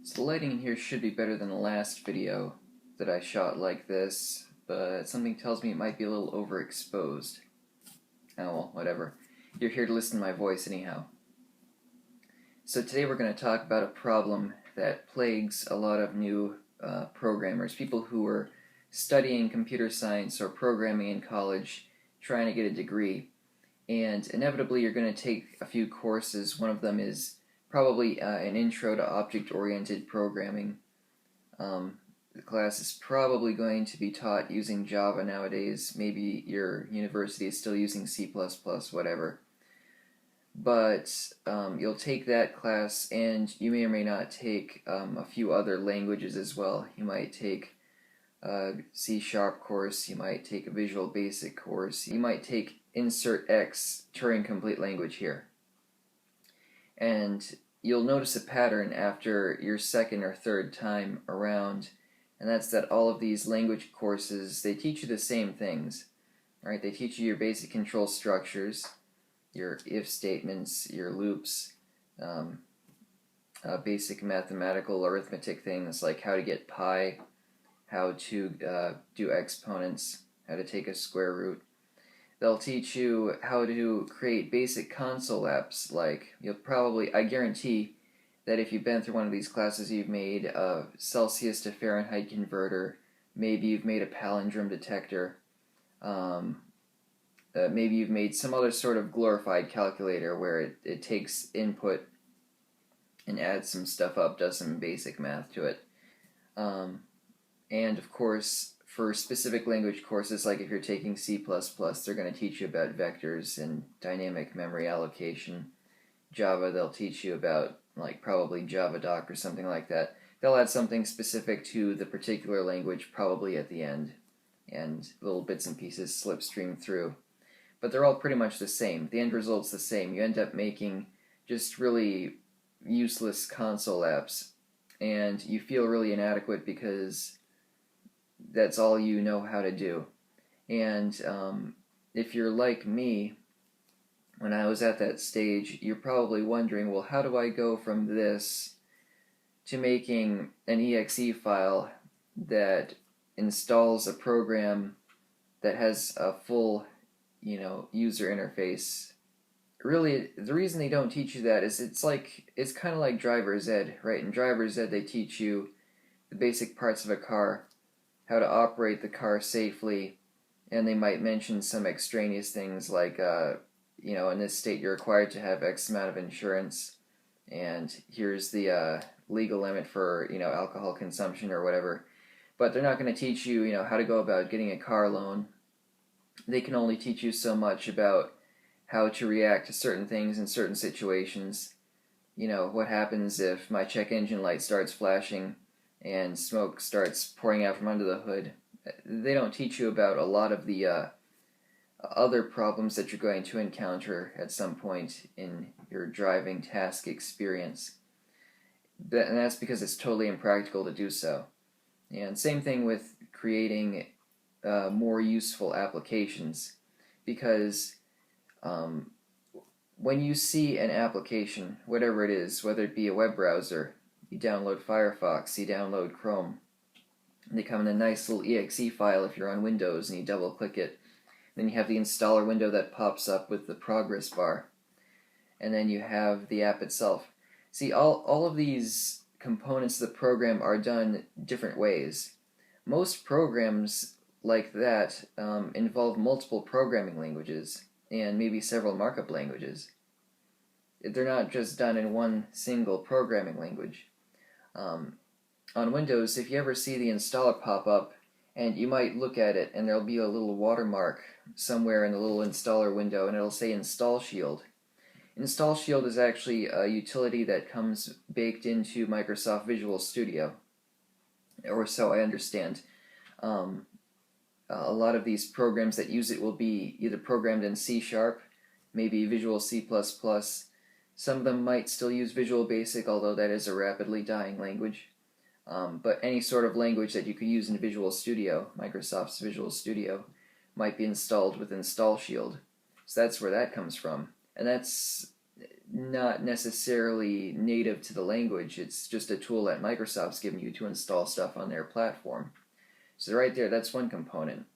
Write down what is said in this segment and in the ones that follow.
So the lighting in here should be better than the last video that I shot like this, but something tells me it might be a little overexposed. Oh well, whatever. You're here to listen to my voice anyhow. So today we're going to talk about a problem that plagues a lot of new programmers, people who are studying computer science or programming in college, trying to get a degree. And inevitably you're going to take a few courses. One of them is probably an intro to object-oriented programming. The class is probably going to be taught using Java nowadays. Maybe your university is still using C++, whatever. But you'll take that class, and you may or may not take a few other languages as well. You might take a C# course, you might take a Visual Basic course, you might take Insert X Turing Complete Language here. And you'll notice a pattern after your second or third time around, and that's that all of these language courses, they teach you the same things. Right? They teach you your basic control structures, your if statements, your loops, basic mathematical arithmetic things like how to get pi, how to do exponents, how to take a square root. They'll teach you how to create basic console apps, like you'll probably, I guarantee that if you've been through one of these classes, you've made a Celsius to Fahrenheit converter, maybe you've made a palindrome detector, maybe you've made some other sort of glorified calculator where it takes input and adds some stuff up, does some basic math to it. And of course, for specific language courses, like if you're taking C++, they're going to teach you about vectors and dynamic memory allocation. Java, they'll teach you about probably JavaDoc or something like that. They'll add something specific to the particular language probably at the end, and little bits and pieces slipstream through. But they're all pretty much the same. The end result's the same. You end up making just really useless console apps, and you feel really inadequate because that's all you know how to do. And if you're like me, when I was at that stage, you're probably wondering, well, how do I go from this to making an exe file that installs a program that has a full, user interface? Really, the reason they don't teach you that is it's kind of like driver's ed, right? In driver's ed, they teach you the basic parts of a car, how to operate the car safely, and they might mention some extraneous things like, in this state you're required to have X amount of insurance, and here's the legal limit for, alcohol consumption or whatever. But they're not going to teach you, how to go about getting a car loan. They can only teach you so much about how to react to certain things in certain situations. What happens if my check engine light starts flashing and smoke starts pouring out from under the hood. They don't teach you about a lot of the other problems that you're going to encounter at some point in your driving task experience. And that's because it's totally impractical to do so. And same thing with creating more useful applications, because when you see an application, whatever it is, whether it be a web browser, you download Firefox, you download Chrome. They come in a nice little exe file if you're on Windows, and you double click it. Then you have the installer window that pops up with the progress bar. And then you have the app itself. See, all of these components of the program are done different ways. Most programs like that involve multiple programming languages and maybe several markup languages. They're not just done in one single programming language. On Windows, if you ever see the installer pop up, and you might look at it and there'll be a little watermark somewhere in the little installer window, and it'll say InstallShield. InstallShield is actually a utility that comes baked into Microsoft Visual Studio, or so I understand. A lot of these programs that use it will be either programmed in C#, maybe Visual C++. Some of them might still use Visual Basic, although that is a rapidly dying language. But any sort of language that you could use in Visual Studio, Microsoft's Visual Studio, might be installed with InstallShield. So that's where that comes from. And that's not necessarily native to the language. It's just a tool that Microsoft's given you to install stuff on their platform. So right there, that's one component.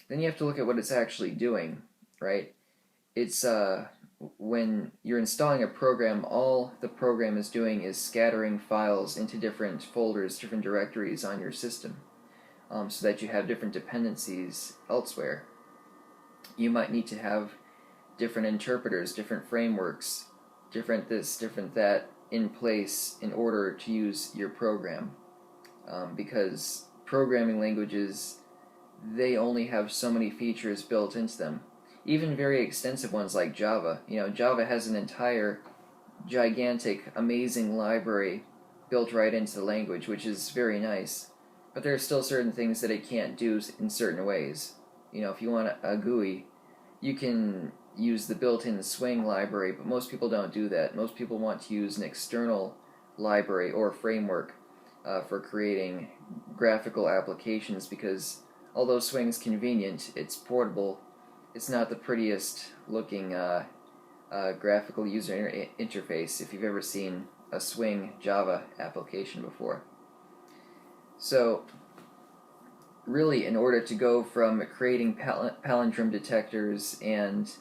Then you have to look at what it's actually doing, right? It's when you're installing a program, all the program is doing is scattering files into different folders, different directories on your system, so that you have different dependencies elsewhere. You might need to have different interpreters, different frameworks, different this, different that in place in order to use your program. Because programming languages, they only have so many features built into them. Even very extensive ones like Java. Java has an entire gigantic, amazing library built right into the language, which is very nice. But there are still certain things that it can't do in certain ways. If you want a GUI, you can use the built-in Swing library, but most people don't do that. Most people want to use an external library or framework for creating graphical applications, because although Swing's convenient, it's portable, it's not the prettiest looking graphical user interface if you've ever seen a Swing Java application before. So really, in order to go from creating palindrome detectors and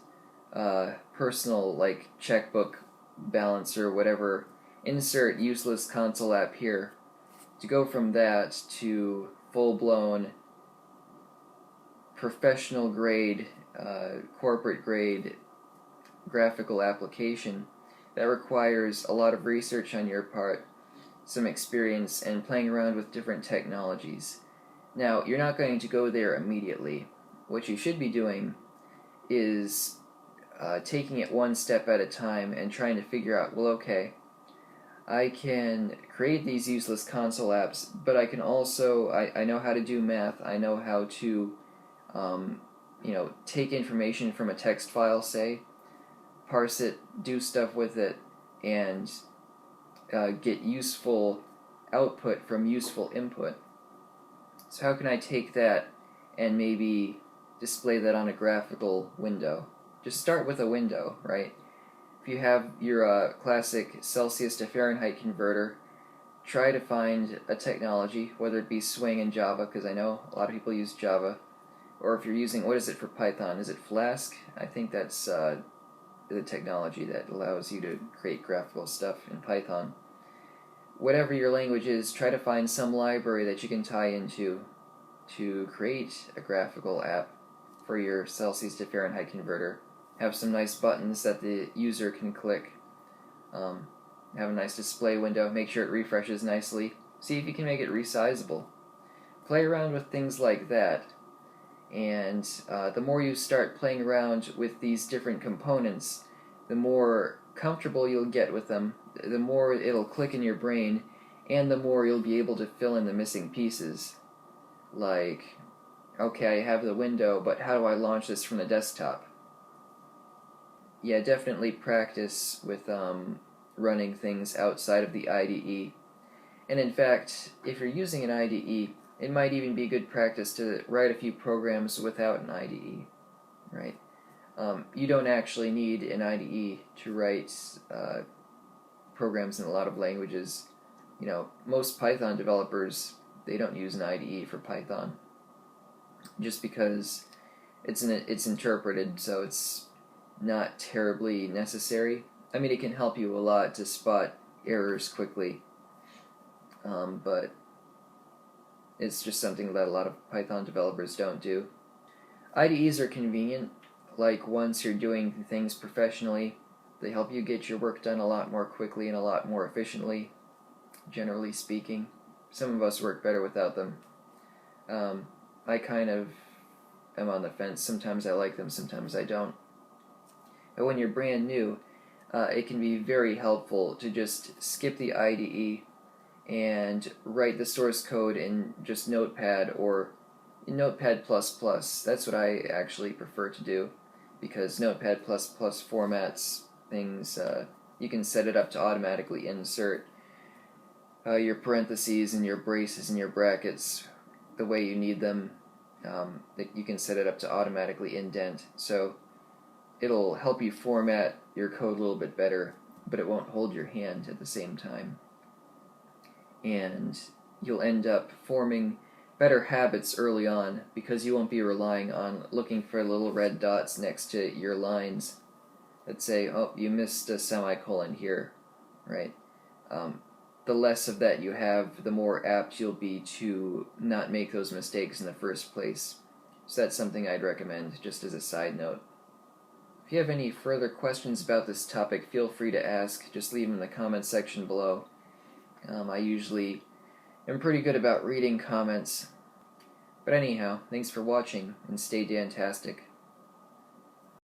personal, like checkbook balancer, whatever, insert useless console app here, to go from that to full-blown professional grade, corporate grade graphical application, that requires a lot of research on your part, some experience, and playing around with different technologies. Now, you're not going to go there immediately. What you should be doing is taking it one step at a time and trying to figure out, well, okay, I can create these useless console apps, but I can also, I know how to do math, I know how to, take information from a text file, say, parse it, do stuff with it, and get useful output from useful input. So how can I take that and maybe display that on a graphical window? Just start with a window, right? If you have your classic Celsius to Fahrenheit converter, try to find a technology, whether it be Swing in Java, because I know a lot of people use Java, or if you're using, what is it for Python? Is it Flask? I think that's the technology that allows you to create graphical stuff in Python. Whatever your language is, try to find some library that you can tie into to create a graphical app for your Celsius to Fahrenheit converter. Have some nice buttons that the user can click. Have a nice display window. Make sure it refreshes nicely. See if you can make it resizable. Play around with things like that. And the more you start playing around with these different components, the more comfortable you'll get with them, the more it'll click in your brain, and the more you'll be able to fill in the missing pieces. Like, okay, I have the window, but how do I launch this from the desktop? Yeah, definitely practice with running things outside of the IDE. And in fact, if you're using an IDE, it might even be good practice to write a few programs without an IDE, right? You don't actually need an IDE to write programs in a lot of languages. Most Python developers, they don't use an IDE for Python, just because it's interpreted, so it's not terribly necessary. I mean, it can help you a lot to spot errors quickly, but it's just something that a lot of Python developers don't do. IDEs are convenient, like once you're doing things professionally, they help you get your work done a lot more quickly and a lot more efficiently, generally speaking. Some of us work better without them. I kind of am on the fence. Sometimes I like them, sometimes I don't. But when you're brand new, it can be very helpful to just skip the IDE and write the source code in just Notepad or in Notepad++. That's what I actually prefer to do, because Notepad++ formats things. You can set it up to automatically insert your parentheses and your braces and your brackets the way you need them. You can set it up to automatically indent, so it'll help you format your code a little bit better but it won't hold your hand at the same time. And you'll end up forming better habits early on because you won't be relying on looking for little red dots next to your lines that say, oh, you missed a semicolon here, right? The less of that you have, the more apt you'll be to not make those mistakes in the first place. So that's something I'd recommend, just as a side note. If you have any further questions about this topic, feel free to ask. Just leave them in the comments section below. I usually am pretty good about reading comments. But anyhow, thanks for watching, and stay dantastic.